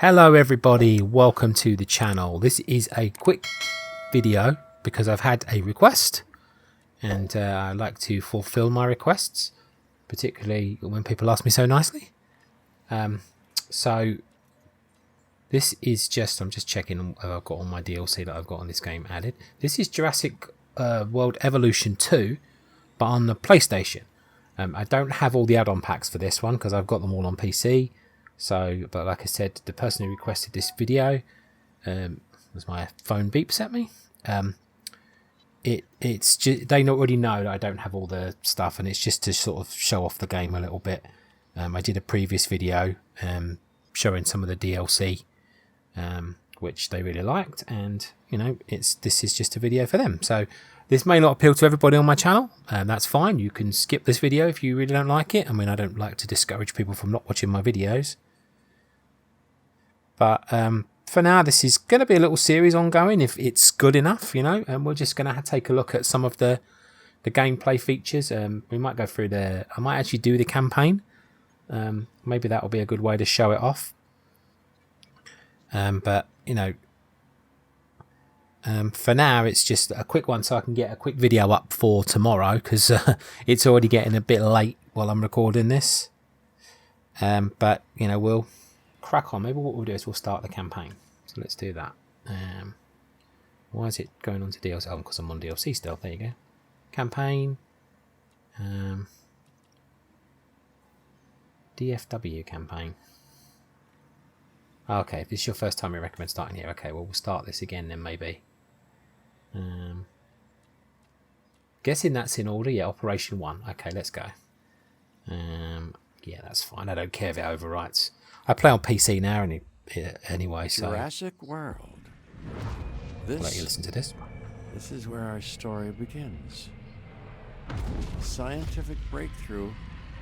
Hello everybody, welcome to the channel. This is a quick video because I've had a request and I like to fulfill my requests, particularly when people ask me so nicely. So this is just, I'm just checking I've got all my DLC that I've got on this game added. This is Jurassic World Evolution 2, but on the PlayStation. I don't have all the add-on packs for this one because I've got them all on PC. So, but like I said, the person who requested this video, was my phone beeps at me. It's just, they already know that I don't have all the stuff, and it's just to sort of show off the game a little bit. I did a previous video showing some of the DLC, which they really liked, and you know, this is just a video for them. So this may not appeal to everybody on my channel, and that's fine. You can skip this video if you really don't like it. I mean, I don't like to discourage people from not watching my videos. But for now, this is going to be a little series ongoing if it's good enough, you know, and we're just going to take a look at some of the gameplay features. We might go through I might actually do the campaign. Maybe that will be a good way to show it off. But, you know, for now, it's just a quick one so I can get a quick video up for tomorrow because it's already getting a bit late while I'm recording this. But, you know, we'll crack on. Maybe what we'll do is we'll start the campaign. So let's do that. Why is it going on to DLC? Oh, because I'm on DLC still. There you go. Campaign. DFW campaign. Okay, if this is your first time, I recommend starting here. Okay, well, we'll start this again then maybe. Guessing that's in order. Yeah, Operation 1. Okay, let's go. Yeah, that's fine. I don't care if it overwrites. I play on PC now anyway, so Jurassic World. I'll let you listen to this. This is where our story begins. A scientific breakthrough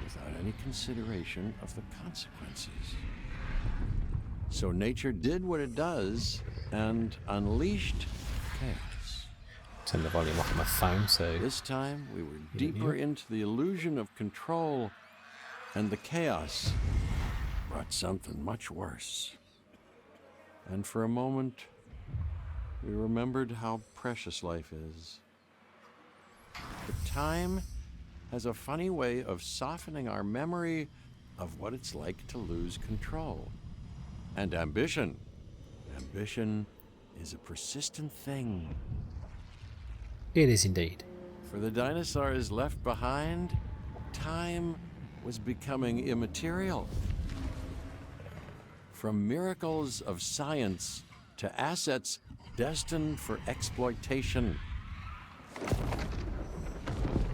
without any consideration of the consequences. So nature did what it does and unleashed chaos. Turn the volume off on my phone, so this time we were deeper into the illusion of control, and the chaos brought something much worse. And for a moment, we remembered how precious life is. But time has a funny way of softening our memory of what it's like to lose control. And ambition. Ambition is a persistent thing. it is indeed. For the dinosaurs left behind, time was becoming immaterial. From miracles of science to assets destined for exploitation.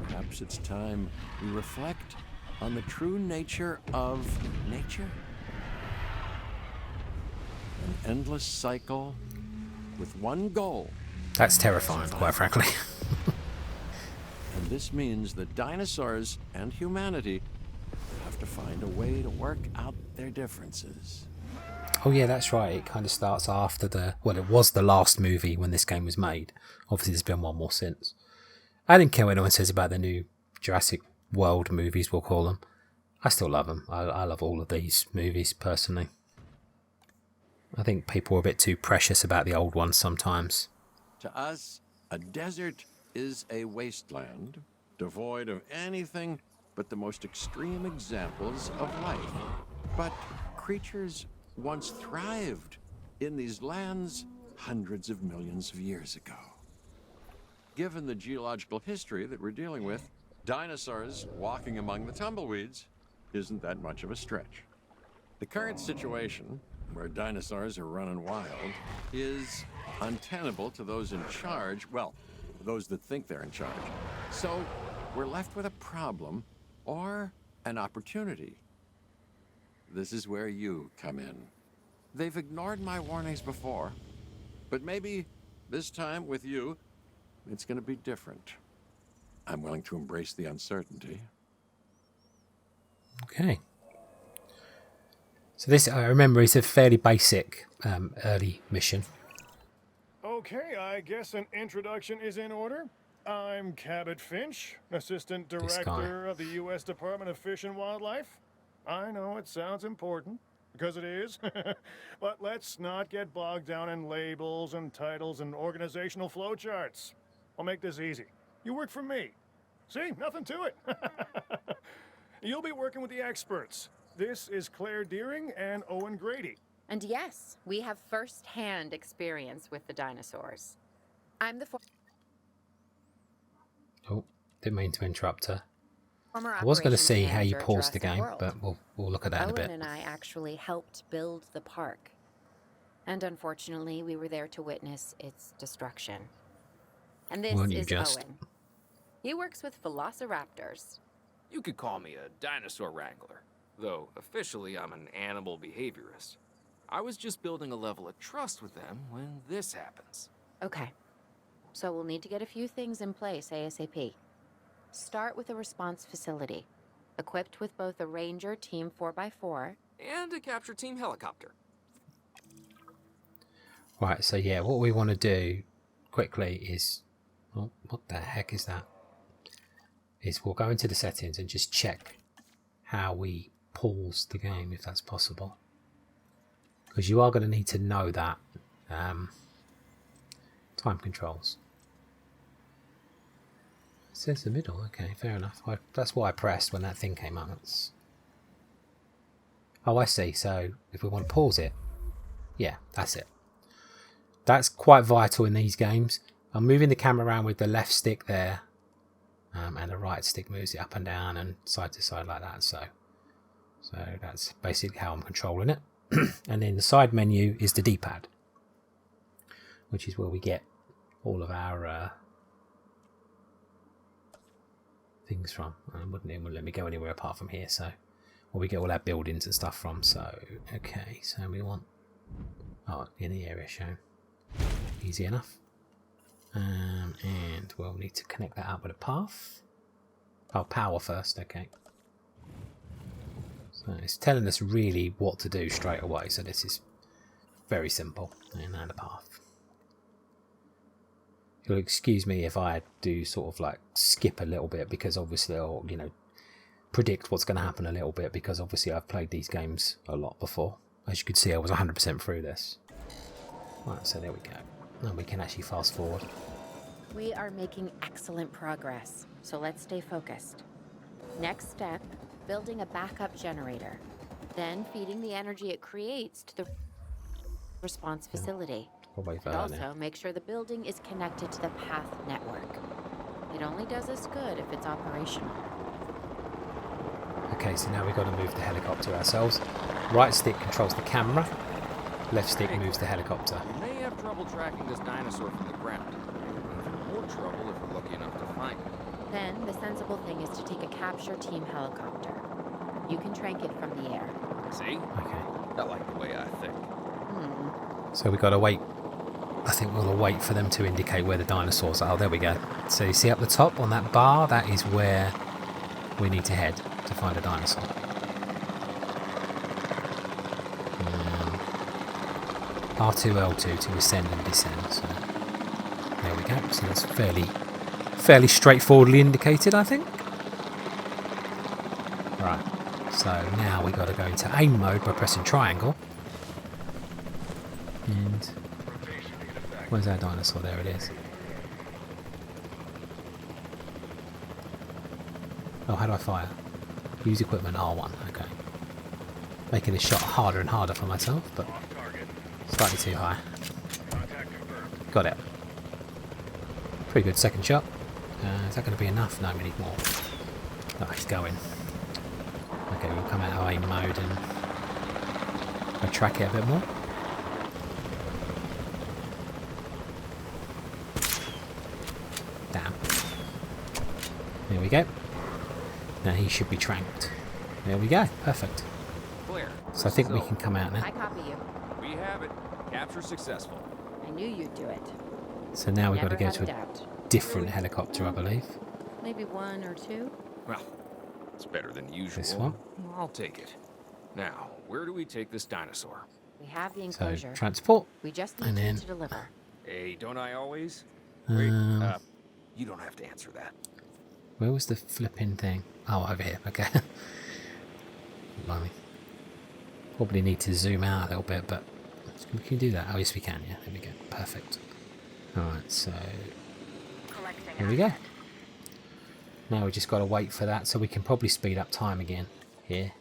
Perhaps it's time we reflect on the true nature of nature. An endless cycle with one goal. That's terrifying, quite frankly. And this means that dinosaurs and humanity have to find a way to work out their differences. Oh yeah, that's right. It kind of starts after well, it was the last movie when this game was made. Obviously, there's been one more since. I didn't care what anyone says about the new Jurassic World movies, we'll call them. I still love them. I love all of these movies, personally. I think people are a bit too precious about the old ones sometimes. To us, a desert is a wasteland, devoid of anything but the most extreme examples of life. But creatures once thrived in these lands hundreds of millions of years ago. Given the geological history that we're dealing with, dinosaurs walking among the tumbleweeds isn't that much of a stretch. The current situation, where dinosaurs are running wild, is untenable to those in charge, well, those that think they're in charge. So we're left with a problem or an opportunity. This is where you come in. They've ignored my warnings before, but maybe this time with you, it's going to be different. I'm willing to embrace the uncertainty. Okay. So this, I remember, is a fairly basic early mission. Okay, I guess an introduction is in order. I'm Cabot Finch, Assistant Director of the U.S. Department of Fish and Wildlife. I know it sounds important. because it is. But let's not get bogged down in labels and titles and organizational flowcharts. I'll make this easy. You work for me. See, nothing to it. You'll be working with the experts. This is Claire Deering and Owen Grady. And yes, we have first-hand experience with the dinosaurs. I'm the Oh, didn't mean to interrupt her. former I was going to operations see how you manager at paused the Jurassic game, World. but we'll look at that in a Owen bit. and I actually helped build the park. And unfortunately, we were there to witness its destruction. And this Weren't you is just? Owen. He works with velociraptors. You could call me a dinosaur wrangler, though officially I'm an animal behaviorist. I was just building a level of trust with them when this happens. Okay. So we'll need to get a few things in place ASAP. Start with a response facility, equipped with both a Ranger Team 4x4 And a capture team helicopter. Right, so yeah, what we want to do quickly is... Oh, what the heck is that? Is we'll go into the settings and just check how we pause the game, if that's possible. Because you are going to need to know that. Time controls. It says the middle, okay, fair enough. That's what I pressed when that thing came up. Oh, I see, so if we want to pause it, yeah, that's it. That's quite vital in these games. I'm moving the camera around with the left stick there, and the right stick moves it up and down and side to side like that. So that's basically how I'm controlling it. And then the side menu is the D-pad, which is where we get all of our things from. And wouldn't even let me go anywhere apart from here. So where we get all our buildings and stuff from. So okay, so we want in the area shown. Easy enough. And we'll need to connect that up with a path. Oh, power first, okay. So it's telling us really what to do straight away, so this is very simple. And now the path. You'll excuse me if I do sort of like skip a little bit, because obviously I'll, predict what's going to happen a little bit, because obviously I've played these games a lot before. As you can see, I was 100% through this. Right, so there we go. And we can actually fast forward. We are making excellent progress, so let's stay focused. Next step, building a backup generator. Then feeding the energy it creates to the response facility. Probably And further also now. make sure the building is connected to the path network. It only does us good if it's operational. Okay, so now we've got to move the helicopter ourselves. Right stick controls the camera. Left stick moves the helicopter. We may have trouble tracking this dinosaur from the ground. More trouble if we're lucky enough to find it. Then the sensible thing is to take a capture team helicopter. You can trank it from the air. See? Okay. I like the way I think. So we've got to wait. I think we'll wait for them to indicate where the dinosaurs are. Oh, there we go. So you see up the top on that bar, that is where we need to head to find a dinosaur. R2, L2 to ascend and descend. So there we go. So that's fairly straightforwardly indicated, I think. Right. So now we've got to go into aim mode by pressing triangle. And where's our dinosaur? There it is. Oh, how do I fire? Use equipment R1. Okay. Making this shot harder and harder for myself, but slightly too high. Got it. Pretty good second shot. Is that going to be enough? No, we need more. Oh, he's going. Okay, we'll come out of aim mode and I'll track it a bit more. Damn. There we go. Now he should be tranked. There we go. Perfect. Claire. So I think we can come out now. I copy you. We have it. Capture successful. I knew you'd do it. So now we've got to Never go had to a a doubt. different helicopter, I believe. Maybe one or two. Well, it's better than usual. This one? I'll take it. Now, where do we take this dinosaur? We have the So enclosure. transport. We just and need you then- to deliver. Hey, don't I always? Um, You don't have to answer that. Where was the flipping thing? Oh, over here. Okay. Blimey. Probably need to zoom out a little bit, but we can do that. Oh, yes, we can. Yeah, there we go. Perfect. Alright, so there we go. Now we just got to wait for that, so we can probably speed up time again here.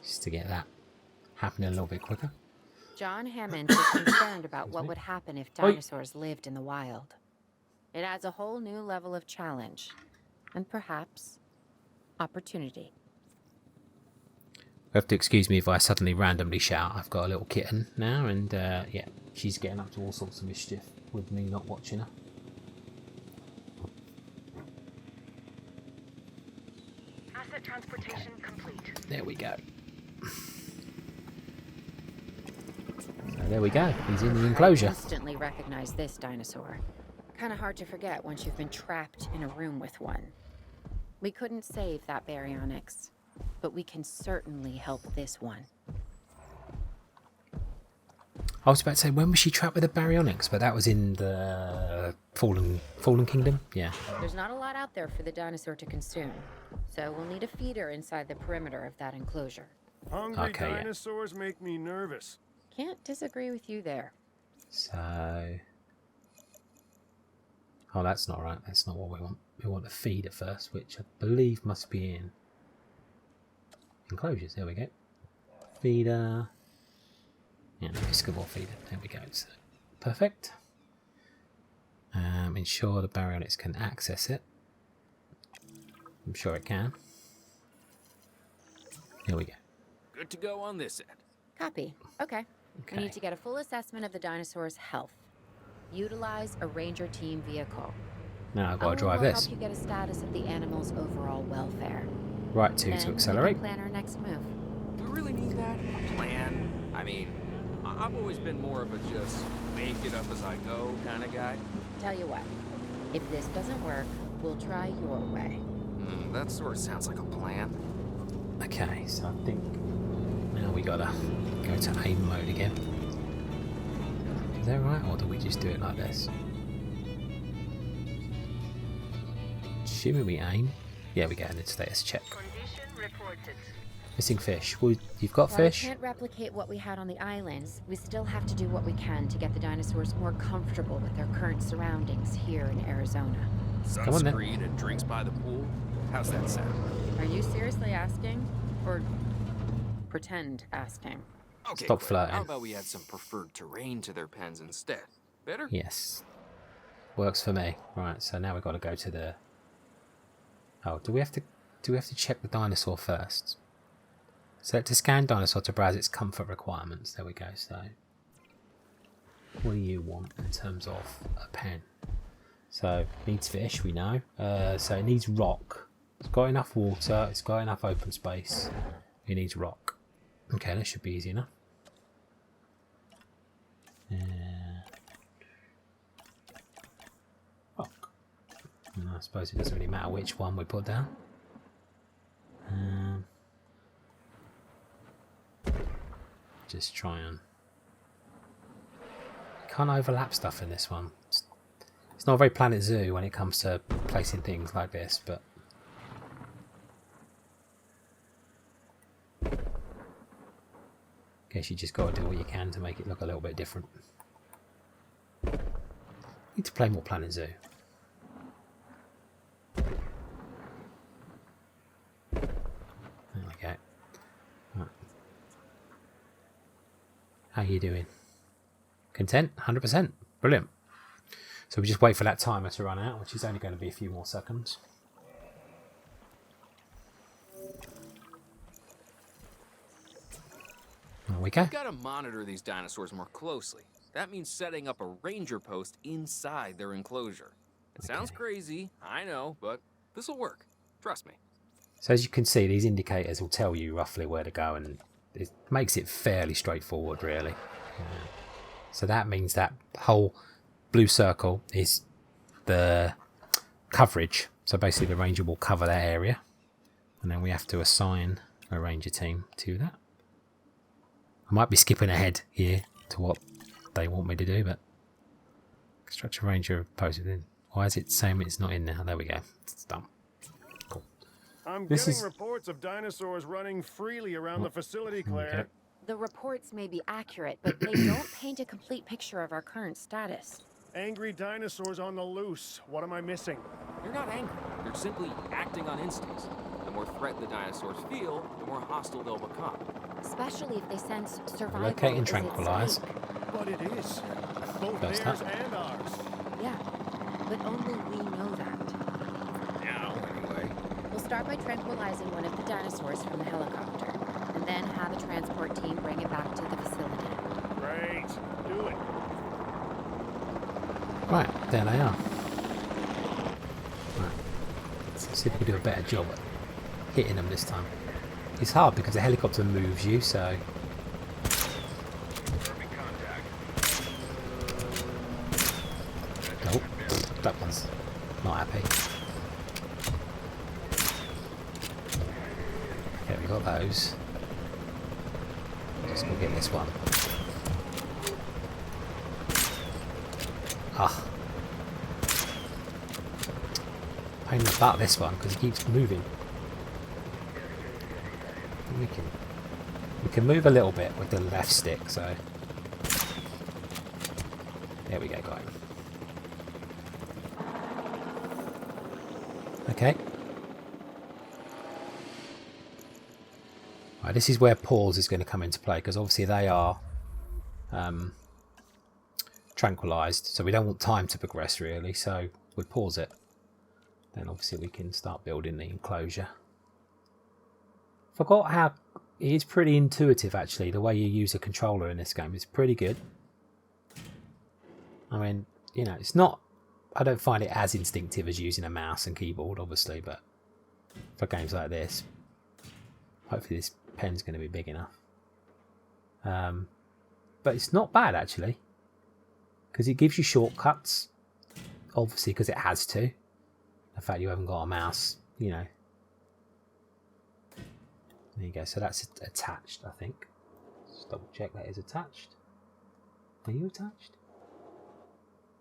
Just to get that happening a little bit quicker. John Hammond is concerned about what would happen if dinosaurs lived in the wild. It adds a whole new level of challenge, and perhaps opportunity. You have to excuse me if I suddenly randomly shout. I've got a little kitten now, and yeah, she's getting up to all sorts of mischief with me not watching her. Asset transportation complete. There we go. So there we go. He's in the I enclosure. instantly recognize this dinosaur. Kind of hard to forget once you've been trapped in a room with one. We couldn't save that baryonyx, but we can certainly help this one. I was about to say, when was she trapped with the baryonyx? But that was in the Fallen Kingdom? Yeah. There's not a lot out there for the dinosaur to consume, so we'll need a feeder inside the perimeter of that enclosure. Hungry Okay, yeah. dinosaurs make me nervous. Can't disagree with you there. So... Oh, that's not right. That's not what we want. We want a feeder first, which I believe must be in Enclosures. There we go. Feeder. Yeah, Piscobore feeder. There we go. So, perfect. Ensure the baryonyx can access it. I'm sure it can. Here we go. Good to go on this end. Copy. Okay. We need to get a full assessment of the dinosaur's health. Utilize a ranger team vehicle. Now I've got to drive will this. help you get a status of the animal's overall welfare. Right to Then accelerate. we can plan our next move. Do we really need that? A plan? I mean, I've always been more of a just make it up as I go kind of guy. Tell you what, if this doesn't work, we'll try your way. That sort of sounds like a plan. Okay, so I think now we gotta go to aim mode again. Is that right, or do we just do it like this? Assuming we aim. Yeah, we get a status check. Condition reported. Missing fish. Well, you've got While fish? we can't replicate what we had on the islands, we still have to do what we can to get the dinosaurs more comfortable with their current surroundings here in Arizona. Come on then. Sunscreen and drinks by the pool. How's that sound? Are you seriously asking? Or pretend asking? Okay, Stop Claire, flirting. How about we add some preferred terrain to their pens instead? Better? Yes. Works for me. Right, so now we've got to go to the... Oh, do we have to check the dinosaur first? Select to scan dinosaur to browse its comfort requirements. There we go. So, what do you want in terms of a pen? So, it needs fish, we know. So, it needs rock. It's got enough water. It's got enough open space. It needs rock. Okay, that should be easy enough. Rock. And I suppose it doesn't really matter which one we put down. Just try and... Can't overlap stuff in this one. It's not very Planet Zoo when it comes to placing things like this, but... Guess you just got to do what you can to make it look a little bit different. Need to play more Planet Zoo. There we go. Right. How you doing? Content? 100%. Brilliant. So we just wait for that timer to run out, which is only going to be a few more seconds. There we go. We've got to monitor these dinosaurs more closely. That means setting up a ranger post inside their enclosure. It sounds crazy, I know, but this will work. Trust me. So as you can see, these indicators will tell you roughly where to go, and it makes it fairly straightforward, really. So that means that whole blue circle is the coverage. So basically the ranger will cover that area, and then we have to assign a ranger team to that. I might be skipping ahead here to what they want me to do, but construct a ranger posted in. Why is it saying it's not in there? There we go. It's done. Cool. I'm This getting is- reports of dinosaurs running freely around the facility, Claire. Okay. The reports may be accurate, but they don't paint a complete picture of our current status. Angry dinosaurs on the loose. What am I missing? They're not angry. They're simply acting on instincts. The more threat the dinosaurs feel, the more hostile they'll become. Especially if they sense survival Locate and is at tranquilize. stake. But it is. Both First theirs up. and ours. Yeah, but only we know that. Now, anyway. We'll start by tranquilizing one of the dinosaurs from the helicopter, and then have a transport team bring it back to the facility. Great. Do it. Right, there they are. Right. Let's see if we can do a better job at hitting them this time. It's hard because the helicopter moves you, so... Oh, that one's not happy. Okay, we got those. Let's go get this one. Ah. Pain in the butt, this one, because it keeps moving. We can move a little bit with the left stick, so there we go, got him. Okay. Right, this is where pause is going to come into play, because obviously they are tranquilized, so we don't want time to progress really, so we pause it. Then obviously we can start building the enclosure. Forgot how it is pretty intuitive actually, the way you use a controller in this game. It's pretty good. I mean, you know, it's not, I don't find it as instinctive as using a mouse and keyboard obviously, but for games like this, hopefully this pen's going to be big enough. But it's not bad actually, because it gives you shortcuts, obviously because it has to. The fact you haven't got a mouse, you know. There you go, so that's attached, I think. Just double check that is attached. Are you attached?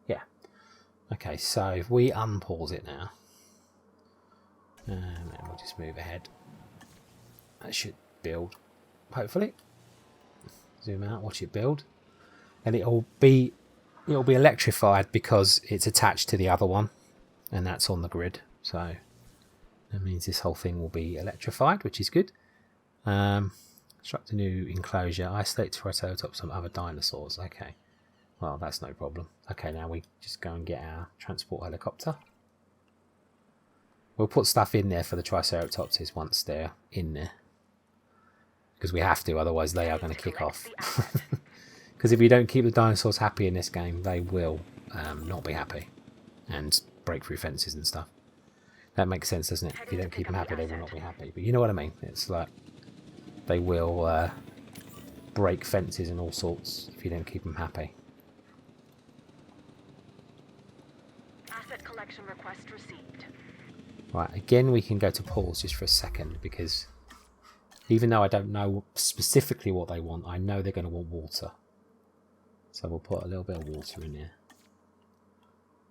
Yeah. Okay, so if we unpause it now, and we'll just move ahead. That should build, hopefully. Zoom out, watch it build, and it'll be electrified because it's attached to the other one, and that's on the grid. So that means this whole thing will be electrified, which is good. Construct a new enclosure. Isolate Triceratops from other dinosaurs. Okay. Well, that's no problem. Okay, now we just go and get our transport helicopter. We'll put stuff in there for the Triceratopses once they're in there. Because we have to, otherwise they are going to kick off. Because if you don't keep the dinosaurs happy in this game, they will not be happy. And break through fences and stuff. That makes sense, doesn't it? If you don't keep them happy, they will not be happy. But you know what I mean? It's like they will break fences and all sorts if you don't keep them happy. Asset collection request received. Right, again we can go to pause just for a second, because even though I don't know specifically what they want, I know they're going to want water. So we'll put a little bit of water in there.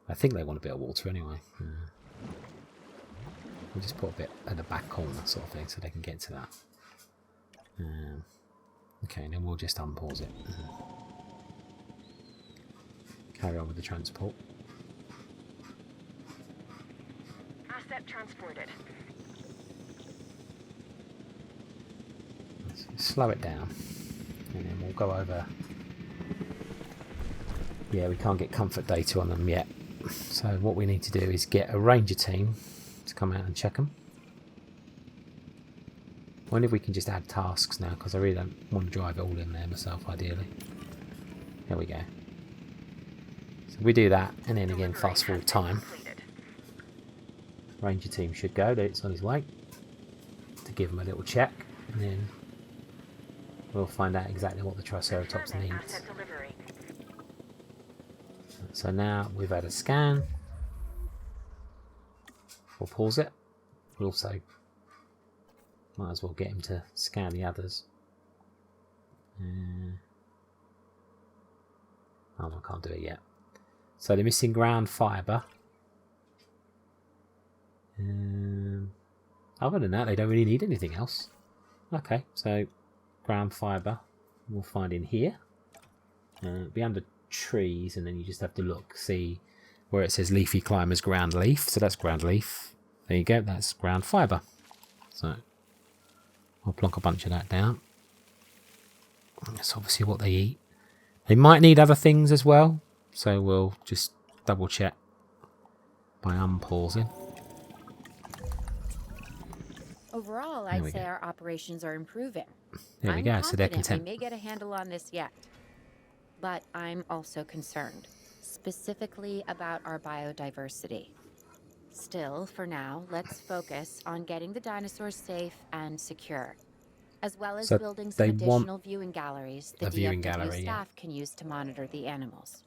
I think they want a bit of water anyway. We'll just put a bit at the back corner sort of thing so they can get to that. Okay, and then we'll just unpause it. Carry on with the transport. Asset transported. Let's slow it down. And then we'll go over. Yeah, we can't get comfort data on them yet. So what we need to do is get a ranger team to come out and check them. I wonder if we can just add tasks now, because I really don't want to drive it all in there myself, ideally. There we go. So we do that, and then again fast forward time. Ranger team should go, it's on his way. To give him a little check, and then we'll find out exactly what the Triceratops needs. So now we've had a scan. We'll pause it. We'll also might as well get him to scan the others. Oh, I can't do it yet. So the missing ground fibre. Other than that, they don't really need anything else. Okay, so ground fibre we'll find in here. Be under trees, and then you just have to look, see where it says leafy climbers ground leaf. So that's ground leaf. There you go, that's ground fibre. So I'll plonk a bunch of that down. That's obviously what they eat. They might need other things as well, so we'll just double check by unpausing. Overall, I'd say our operations are improving. There we go, so they're I'm confident content. we may get a handle on this yet. But I'm also concerned, specifically about our biodiversity. Still, for now, let's focus on getting the dinosaurs safe and secure, as well as So building some they want additional viewing galleries the a viewing DFW gallery, staff can use to monitor the animals.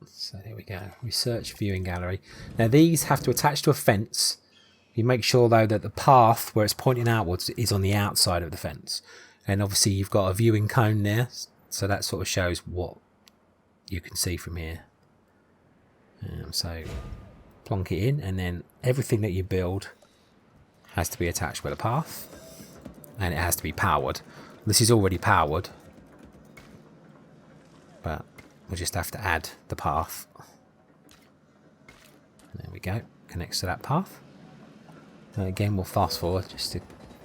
So there we go, research viewing gallery. Now these have to attach to a fence. You make sure though that the path where it's pointing outwards is on the outside of the fence. And obviously you've got a viewing cone there, so that sort of shows what you can see from here. So plonk it in, and then everything that you build has to be attached with a path, and it has to be powered. This is already powered, but we'll just have to add the path. There we go, connects to that path. And again, we'll fast forward just to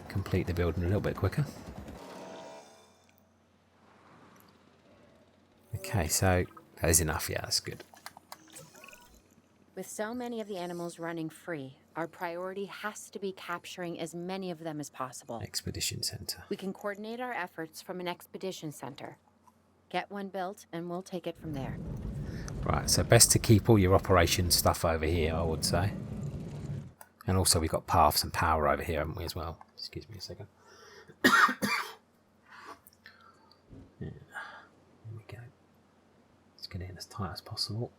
complete the building a little bit quicker. Okay, so that is enough. Yeah, that's good. With so many of the animals running free, our priority has to be capturing as many of them as possible. Expedition Center. We can coordinate our efforts from an expedition center. Get one built, and we'll take it from there. Right, so best to keep all your operation stuff over here, I would say. And also we've got paths and power over here, haven't we, as well? Excuse me a second. Yeah. There we go. Let's get in as tight as possible.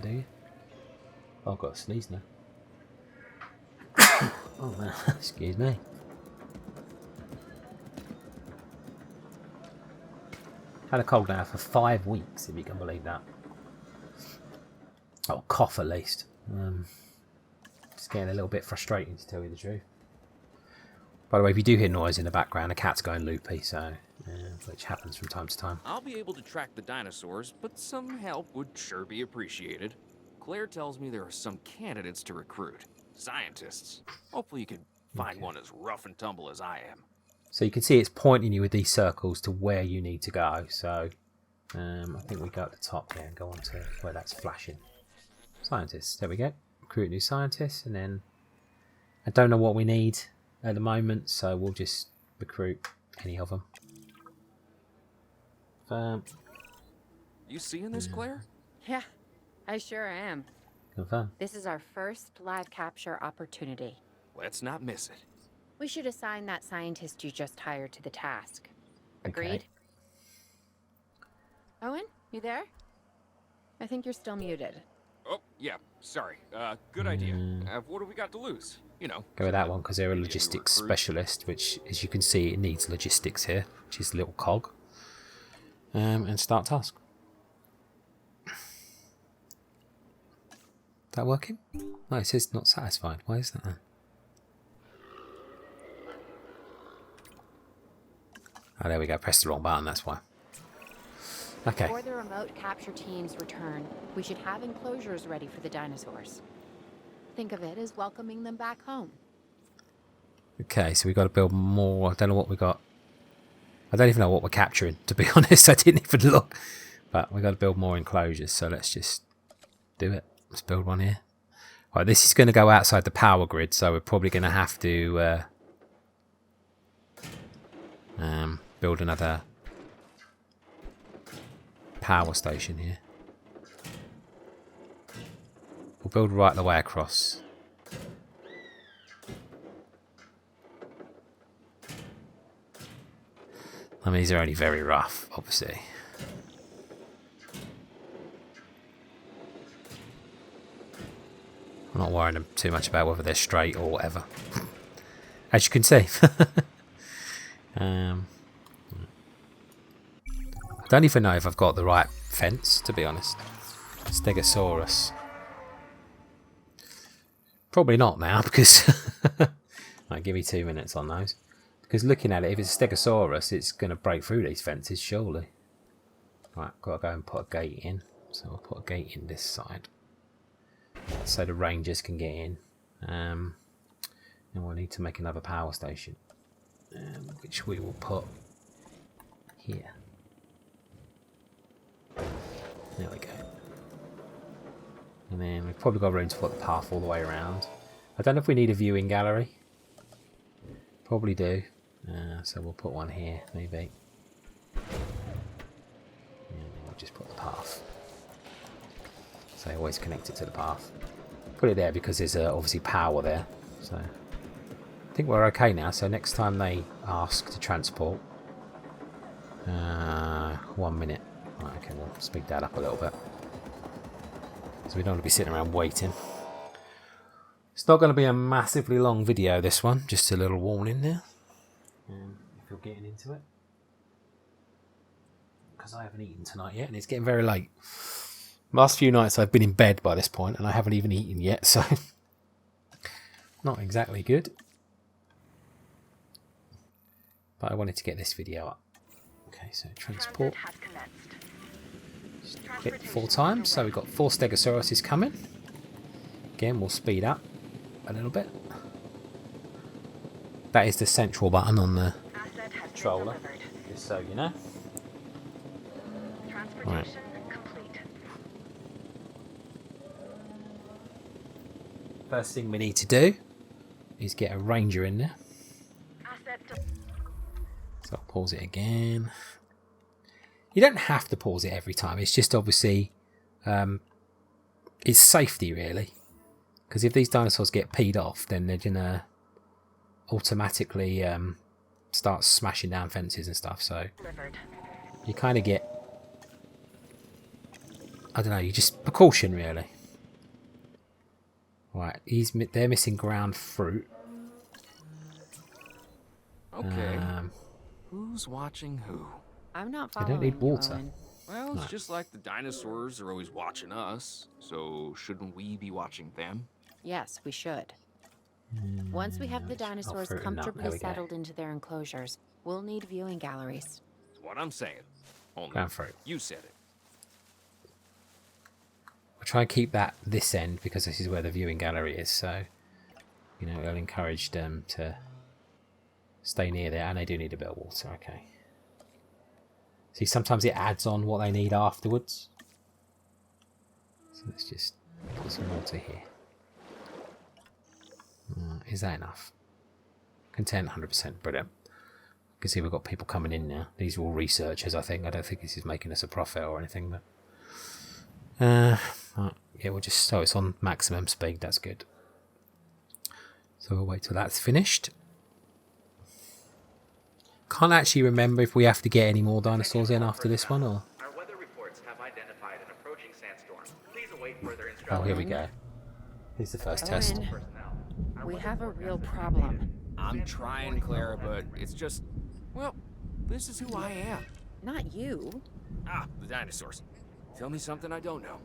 Do you? Oh, I've got a sneeze now. Oh man, excuse me. Had a cold now for 5 weeks, if you can believe that. Oh, cough at least. It's getting a little bit frustrating, to tell you the truth. By the way, if you do hear noise in the background, a cat's going loopy, so which happens from time to time. I'll be able to track the dinosaurs, but some help would sure be appreciated. Claire tells me there are some candidates to recruit. Scientists. Hopefully you can find one as rough and tumble as I am. So you can see it's pointing you with these circles to where you need to go. So I think we go at the top there and go on to where that's flashing. Scientists. There we go. Recruit new scientists, and then I don't know what we need at the moment, so we'll just recruit any of them. You seeing this, Claire? Yeah, I sure am. Confirm. This is our first live capture opportunity. Let's not miss it. We should assign that scientist you just hired to the task. Agreed? Okay. Owen, you there? I think you're still muted. Oh, yeah, sorry. Good idea. What do we got to lose? You know. Go with that one because they're a maybe logistics recruit. specialist, which, as you can see, it needs logistics here, which is a little cog. And start task. That working? No, it says not satisfied. Why is that? Oh, there we go. Press the wrong button, that's why. Okay. Before the remote capture teams return, we should have enclosures ready for the dinosaurs. Think of it as welcoming them back home. Okay, so we've got to build more. I don't know what we got. I don't even know what we're capturing, to be honest. I didn't even look. But we've got to build more enclosures, so let's just do it. Let's build one here. Right, this is going to go outside the power grid, so we're probably going to have to build another power station here. We'll build right the way across. I mean, these are only very rough, obviously. I'm not worrying too much about whether they're straight or whatever. As you can see. I don't even know if I've got the right fence, to be honest. Stegosaurus. Probably not now, because... Right, give me 2 minutes on those. Because looking at it, if it's a Stegosaurus, it's going to break through these fences, surely. Right, got to go and put a gate in. So I'll put a gate in this side. So the rangers can get in. And we'll need to make another power station. Which we will put here. There we go. And then we've probably got room to put the path all the way around. I don't know if we need a viewing gallery. Probably do. So we'll put one here, maybe. And we'll just put the path. So always connect it to the path. Put it there because there's obviously power there. So I think we're okay now. So next time they ask to transport, 1 minute. Right, okay, we'll speed that up a little bit. So we don't want to be sitting around waiting. It's not going to be a massively long video, this one. Just a little warning there. If you're getting into it. Because I haven't eaten tonight yet, and it's getting very late. Last few nights I've been in bed by this point, and I haven't even eaten yet, so... not exactly good. But I wanted to get this video up. Okay, so transport. Click 4 times, so we've got 4 Stegosauruses coming. Again, we'll speed up a little bit. That is the central button on the controller, just so you know. Right. First thing we need to do is get a ranger in there. So I'll pause it again. You don't have to pause it every time. It's just obviously it's safety really, because if these dinosaurs get peed off, then they're gonna automatically start smashing down fences and stuff. So you kind of get, I don't know, you just precaution really. Right, they're missing ground fruit. Okay. Who's watching who? I'm not They following don't need you, water. Owen. Well, it's just like the dinosaurs are always watching us, so shouldn't we be watching them? Yes, we should. Once we have the dinosaurs fruit and nut, there comfortably we go. settled into their enclosures, we'll need viewing galleries. That's what I'm saying. Only Ground fruit. you said it. I'll try and keep that this end because this is where the viewing gallery is, so you know it'll encourage them to stay near there, and they do need a bit of water. Okay. See, sometimes it adds on what they need afterwards. So let's just put some water here. Is that enough? Content 100%, brilliant. You can see we've got people coming in now. These are all researchers, I think. I don't think this is making us a profit or anything, but right, yeah, we'll just, so it's on maximum speed, that's good. So we'll wait till that's finished. Can't actually remember if we have to get any more dinosaurs in after this one, or... Our weather reports have identified an approaching sandstorm. Please await further Oh, instructions. here we go. Here's the first test. Owen, we have a real problem. I'm trying, Clara, but it's just, well, this is who I am. Not you. Ah, the dinosaurs. Tell me something I don't know.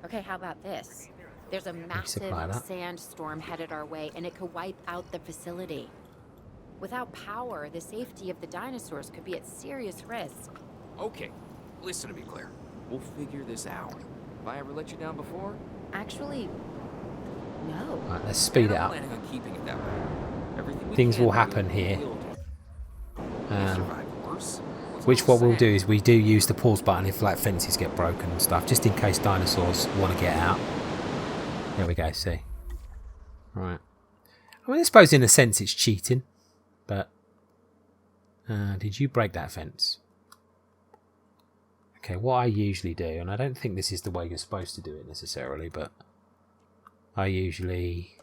Okay, how about this? There's a massive supply that. sandstorm headed our way, and it could wipe out the facility. Without power, the safety of the dinosaurs could be at serious risk. Okay, listen to me, Claire. We'll figure this out. Have I ever let you down before? Actually, no. Right, let's speed it And I'm up. planning on keeping it that way. Everything we Things can will do, happen here. we'll do. We survive worse. What's Which all what we'll sad? do is we do use the pause button if like fences get broken and stuff, just in case dinosaurs want to get out. There we go, see. Right. I mean, I suppose in a sense it's cheating, but... did you break that fence? Okay, what I usually do, and I don't think this is the way you're supposed to do it necessarily, but I usually...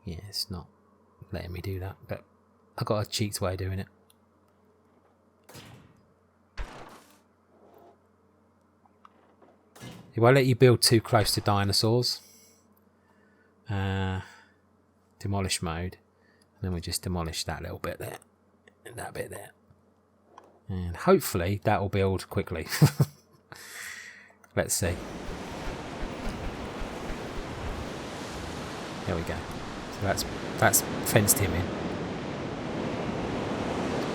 yeah, it's not letting me do that, but I got a cheats way of doing it. It won't let you build too close to dinosaurs. Demolish mode. And then we just demolish that little bit there. And that bit there. And hopefully that will build quickly. Let's see. There we go. So that's fenced him in.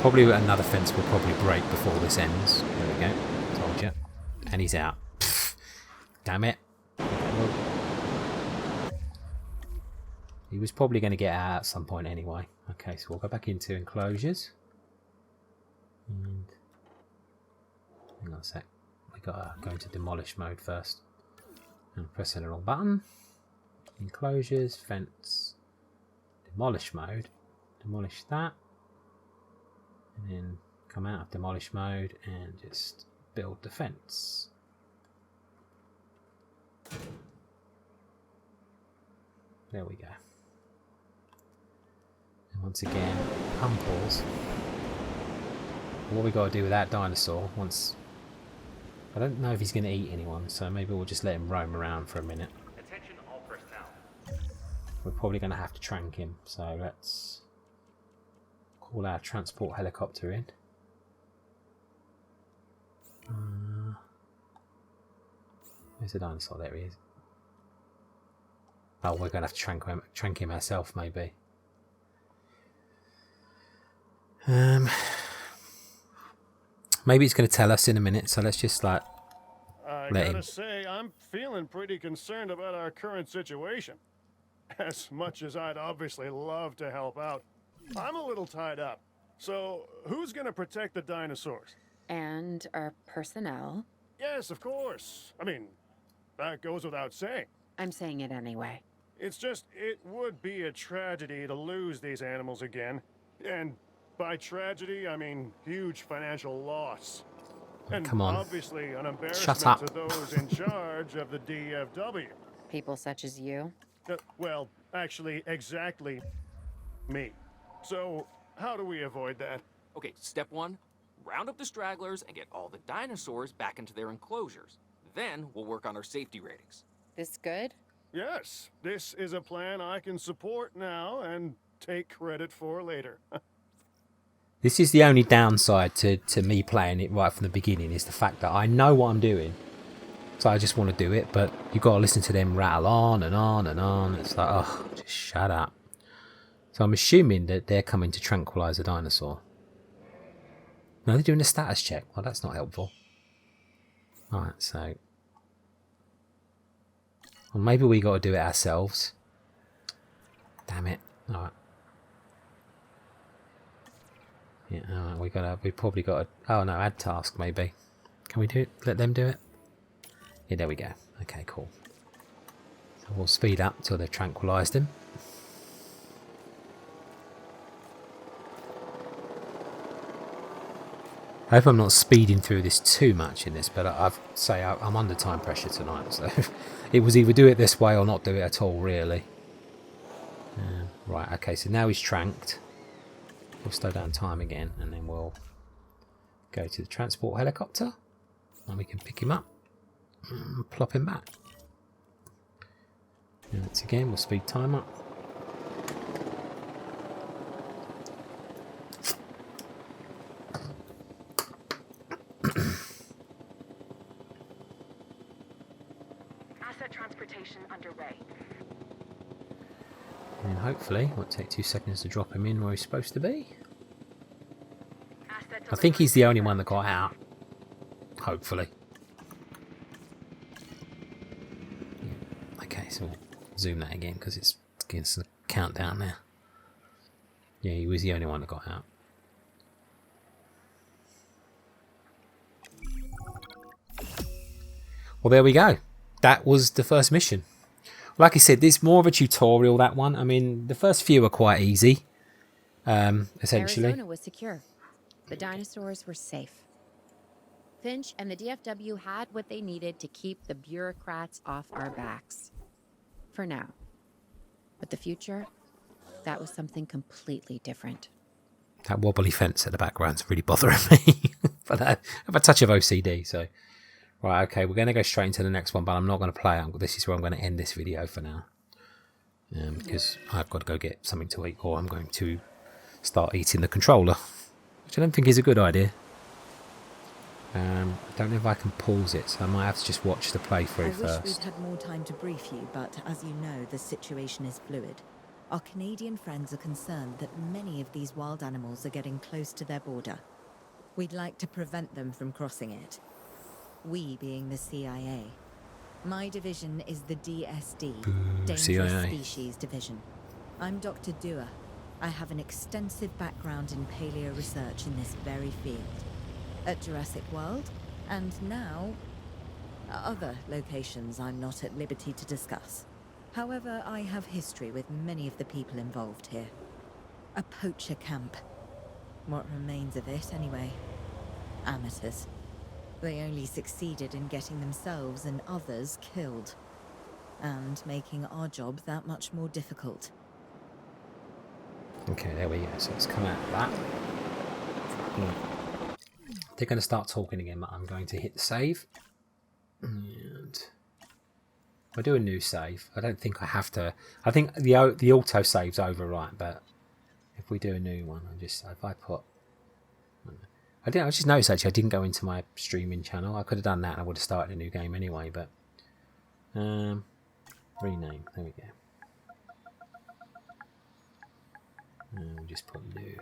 Probably another fence will probably break before this ends. There we go. Told you. And he's out. Pfft. Damn it. He was probably going to get out at some point anyway. Okay, so we'll go back into Enclosures. And hang on a sec. We got to go into Demolish mode first. And pressing the wrong button. Enclosures, fence, Demolish mode. Demolish that. And then come out of Demolish mode and just build the fence. There we go. And once again, pumples. What we got to do with that dinosaur once... I don't know if he's going to eat anyone, so maybe we'll just let him roam around for a minute. Attention all personnel. We're probably going to have to trank him, so let's call our transport helicopter in. Where's the dinosaur? There he is. Oh, we're going to have to trank him ourselves, maybe. Maybe it's going to tell us in a minute, so let's just like I let gotta him. say, I'm feeling pretty concerned about our current situation. As much as I'd obviously love to help out, I'm a little tied up. So, who's gonna protect the dinosaurs? And our personnel. Yes, of course. I mean, that goes without saying. I'm saying it anyway. It's just, it would be a tragedy to lose these animals again. And by tragedy, I mean huge financial loss. And Come on. obviously an Shut embarrassment up. to those in charge of the DFW. People such as you. Well, actually, exactly me. So, how do we avoid that? Okay, step 1, round up the stragglers and get all the dinosaurs back into their enclosures. Then we'll work on our safety ratings. This good? Yes, this is a plan I can support now and take credit for later. This is the only downside to me playing it right from the beginning, is the fact that I know what I'm doing. So I just want to do it, but you've got to listen to them rattle on and on and on. It's like, oh, just shut up. So I'm assuming that they're coming to tranquilise a dinosaur. No, they're doing a status check. Well, that's not helpful. Alright, so... Well, maybe we got to do it ourselves. Damn it. Alright. Yeah, we probably got to... Oh no, add task maybe. Can we do it? Let them do it? Yeah, there we go. Okay, cool. So we'll speed up till they've tranquilised him. I hope I'm not speeding through this too much in this, but I'm under time pressure tonight, so it was either do it this way or not do it at all, really. Right, okay, so now he's tranked. We'll slow down time again, and then we'll go to the transport helicopter, and we can pick him up and plop him back. And once again, we'll speed time up. Asset transportation underway. And hopefully, it won't take 2 seconds to drop him in where he's supposed to be. Asset I think he's the only one that got out. Hopefully. Yeah. Okay, so we'll zoom that again because it's getting a countdown there. Yeah, he was the only one that got out. Well, there we go. That was the first mission. Like I said, there's more of a tutorial, that one. I mean, the first few are quite easy, essentially. Arizona was secure. The dinosaurs were safe. Finch and the DFW had what they needed to keep the bureaucrats off our backs. For now. But the future, that was something completely different. That wobbly fence at the background's really bothering me. But I have a touch of OCD, so... Right, okay, we're going to go straight into the next one, but I'm not going to play it. This is where I'm going to end this video for now. Because I've got to go get something to eat, or I'm going to start eating the controller. Which I don't think is a good idea. Don't know if I can pause it, so I might have to just watch the playthrough I wish we'd first. had more time to brief you, but as you know, the situation is fluid. Our Canadian friends are concerned that many of these wild animals are getting close to their border. We'd like to prevent them from crossing it. We being the CIA. My division is the DSD, Dangerous CIA. Species Division. I'm Dr. Dua. I have an extensive background in paleo research in this very field. At Jurassic World, and now other locations I'm not at liberty to discuss. However, I have history with many of the people involved here. A poacher camp. What remains of it, anyway. Amateurs. They only succeeded in getting themselves and others killed. And making our job that much more difficult. Okay, there we go. So let's come out of that. Right. They're going to start talking again, but I'm going to hit the save. And I'll do a new save. I don't think I have to. I think the auto save's overwrite, but if we do a new one, if I put. I just noticed actually I didn't go into my streaming channel. I could have done that and I would have started a new game anyway, but rename, there we go. And we'll just put new.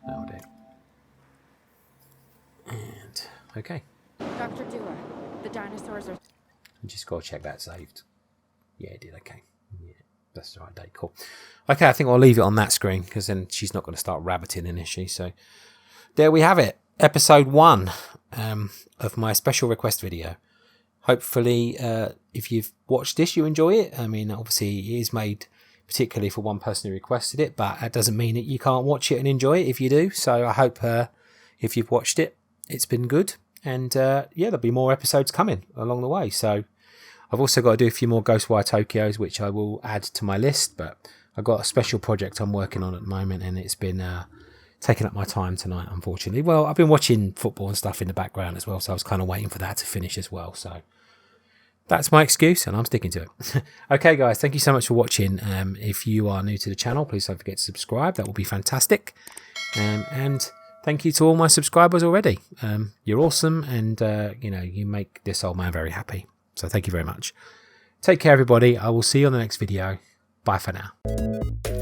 That'll do. And okay. Dr. Dua, the dinosaurs are... Just gotta check that saved. Yeah, it did, okay. Yeah, that's the right date, cool. Okay, I think I'll leave it on that screen because then she's not going to start rabbiting in, is she? So there we have it. Episode 1 of my special request video. Hopefully, if you've watched this, you enjoy it. I mean, obviously, it is made particularly for one person who requested it, but that doesn't mean that you can't watch it and enjoy it if you do. So I hope if you've watched it, it's been good. And yeah, there'll be more episodes coming along the way. So I've also got to do a few more Ghostwire Tokyos, which I will add to my list. But I've got a special project I'm working on at the moment, and it's been taking up my time tonight, unfortunately. Well, I've been watching football and stuff in the background as well, so I was kind of waiting for that to finish as well. So that's my excuse, and I'm sticking to it. Okay, guys, thank you so much for watching. If you are new to the channel, please don't forget to subscribe. That will be fantastic. And thank you to all my subscribers already. You're awesome, and you make this old man very happy. So thank you very much. Take care, everybody. I will see you on the next video. Bye for now.